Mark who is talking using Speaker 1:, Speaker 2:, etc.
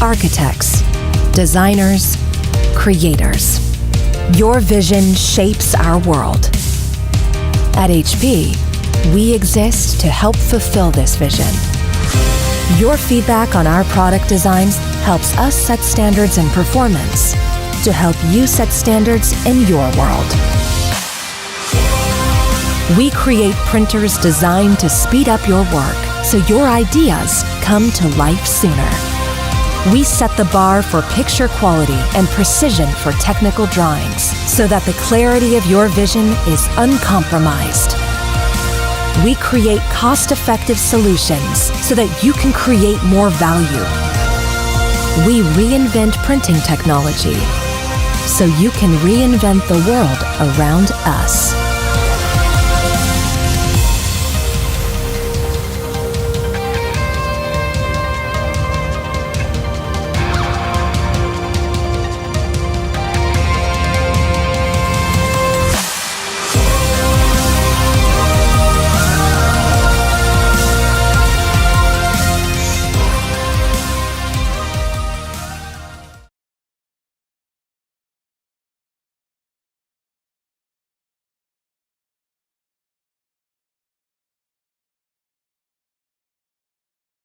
Speaker 1: architects, designers, creators. Your vision shapes our world. At HP, we exist to help fulfill this vision. Your feedback on our product designs helps us set standards in performance to help you set standards in your world. We create printers designed to speed up your work so your ideas come to life sooner. We set the bar for picture quality and precision for technical drawings so that the clarity of your vision is uncompromised. We create cost-effective solutions so that you can create more value. We reinvent printing technology so you can reinvent the world around us.